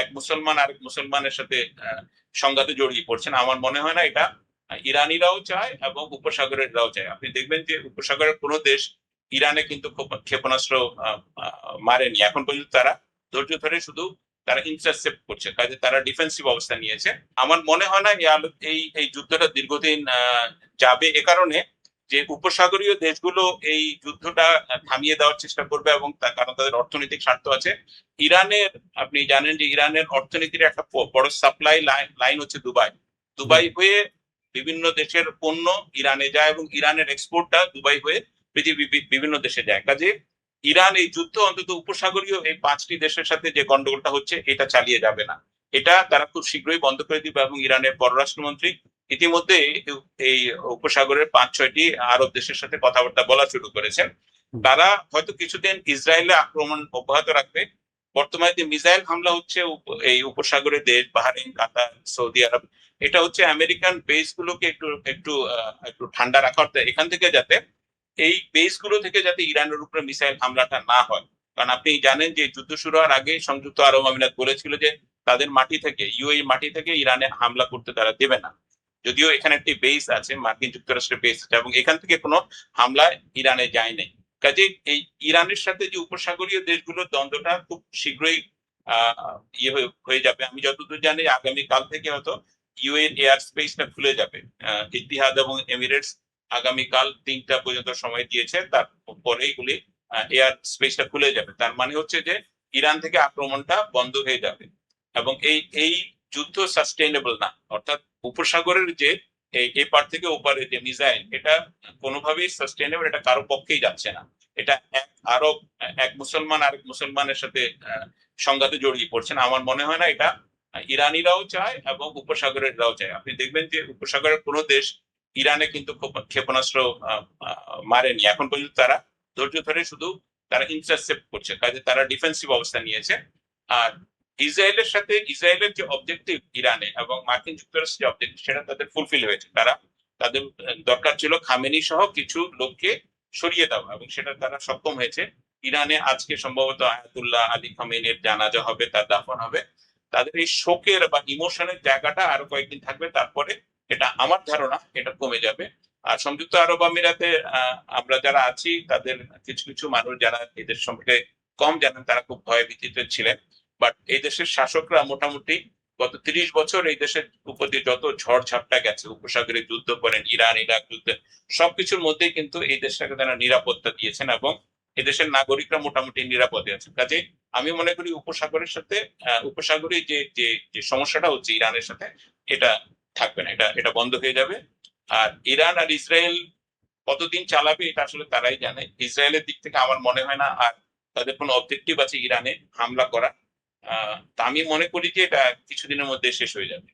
এক মুসলমান আরেক মুসলমানের সাথে সংঘাতে জড়িয়ে পড়ছেন। আমার মনে হয় না এটা ইরানিরাও চায় এবং উপসাগরেররাও চায়। আপনি দেখবেন যে উপসাগরের কোনো দেশ ইরানে কিন্তু ক্ষেপণাস্ত্র মারেনি এখন পর্যন্ত। তারা ধৈর্য ধরে শুধু তারা ইন্টারসেপ্ট করছে, কাজে তারা ডিফেন্সিভ অবস্থা নিয়েছে। আমার মনে হয় না এই এই যুদ্ধটা দীর্ঘদিন যাবে, এ কারণে যে উপসাগরীয় দেশগুলো এই যুদ্ধটা থামিয়ে দেওয়ার চেষ্টা করবে, এবং তার কারণ তাদের অর্থনৈতিক স্বার্থ আছে। ইরানের, আপনি জানেন যে ইরানের অর্থনীতির একটা বড় সাপ্লাই লাইন হচ্ছে দুবাই। দুবাই হয়ে বিভিন্ন দেশের পণ্য ইরানে যায় এবং ইরানের এক্সপোর্টটা দুবাই হয়ে পৃথিবীর বিভিন্ন দেশে যায়। কাজে ইরান এই যুদ্ধ অন্তত উপসাগরীয় এই 5টি দেশের সাথে যে গন্ডগোলটা হচ্ছে এটা চালিয়ে যাবে না, এটা তারা খুব শীঘ্রই বন্ধ করে দিবে। এবং ইরানের পররাষ্ট্রমন্ত্রী ইতিমধ্যে এই উপসাগরের 5-6টি আরব দেশের সাথে কথাবার্তা বলা শুরু করেছেন। তারা হয়তো কিছুদিন ইসরায়েলে আক্রমণ অব্যাহত রাখবে। বর্তমানে যে মিসাইল হামলা হচ্ছে এই উপসাগরের দেশ বাহরাইন, কাতার, সৌদি আরব, এটা হচ্ছে আমেরিকান বেস গুলোকে একটু একটু একটু ঠান্ডা রাখা, এখান থেকে যাতে এই বেস গুলো থেকে যাতে ইরানের উপরে মিসাইল হামলাটা না হয়। কারণ আপনি জানেন যে যুদ্ধ শুরু হওয়ার আগে সংযুক্ত আরব আমিরাত বলেছিল যে তাদের মাটি থেকে, ইউএই মাটি থেকে ইরানে হামলা করতে তারা দেবে না। যদিও এখানে একটি বেস আছে, মার্কিন যুক্তরাষ্ট্রের বেস আছে, এবং এখান থেকে কোনো হামলা ইরানে যায় নাই। কাজে এই ইরানের সাথে যে উপসাগরীয় দেশগুলোর দ্বন্দ্বটা খুব শীঘ্রই ইয়ে হয়ে যাবে। আমি যতদূর জানি আগামী কাল থেকে হয়তো ইউএ এয়ার স্পেসটা খুলে যাবে। ইতিহাদ এবং এমিরেটস আগামীকাল 3টা পর্যন্ত সময় দিয়েছে, তারপরে এগুলি এয়ার স্পেসটা খুলে যাবে। তার মানে হচ্ছে যে ইরান থেকে আক্রমণটা বন্ধ হয়ে যাবে, এবং এই যুদ্ধ সাস্টেইনেবল না। অর্থাৎ উপসাগরের যে এই পার থেকে ওপারে যে মিসাইল, এটা কোনোভাবেই সাস্টেইনেবল, এটা কারো পক্ষেই যাচ্ছে না। এটা এক মুসলমান আরেক মুসলমানের সাথে সংঘাতে জড়িয়ে পড়ছেন। আমার মনে হয় না এটা ইরানিরাও চায় এবং উপসাগরেররাও চায়। আপনি দেখবেন যে উপসাগরের কোনো দেশ ইরানে কিন্তু ক্ষেপণাস্ত্র মারেনি এখন পর্যন্ত। তারা ধৈর্য ধরে শুধু তারা ইন্টারসেপ্ট করছে, কাজে তারা ডিফেন্সিভ অবস্থা নিয়েছে। আর ইসরায়েলের যে অবজেক্টিভ ইরানে এবং মার্কিন যুক্তরাষ্ট্রের যে অবজেক্টিভ, সেটা তাদের ফুলফিল হয়েছে। তাদের দরকার ছিল খামেনি সহ কিছু লোককে সরিয়ে দেওয়া, এবং সেটা তারা সক্ষম হয়েছে। ইরানে আজকে সম্ভবত আয়াতুল্লাহ আলী খামেনির জানাজা হবে, তার দাফন হবে। তাদের এই শোকের বা ইমোশনের জায়গাটা আরো কয়েকদিন থাকবে, তারপরে এটা আমার ধারণা এটা কমে যাবে। আর সংযুক্ত আরব আমিরাতে আমরা যারা আছি তাদের কিছু কিছু মানুষ যারা এদের সম্পর্কে কম জানেন, তারা খুব ভয় ভীতিতে ছিলেন। বাট এই দেশের শাসকরা মোটামুটি গত 30 বছর এই দেশের উপর দিয়ে যত ঝড় ঝাপটা গেছে, উপসাগরে যুদ্ধ করেন, ইরান ইরাক যুদ্ধ, সবকিছুর মধ্যেই কিন্তু এই দেশটাকে তারা নিরাপত্তা দিয়েছেন, এবং এদেশের নাগরিকরা মোটামুটি নিরাপদে আছে। কাজে আমি মনে করি উপসাগরের সাথে উপসাগরে যে যে যে সমস্যাটা হচ্ছে ইরানের সাথে, এটা থাকবে না, এটা এটা বন্ধ হয়ে যাবে। আর ইরান আর ইসরায়েল কতদিন চালাবে এটা আসলে তারাই জানে। ইসরায়েলের দিক থেকে আমার মনে হয় না আর তাদের কোনো অবজেক্টিভ আছে ইরানে হামলা করা। তা আমি মনে করি যে এটা কিছুদিনের মধ্যে শেষ হয়ে যাবে।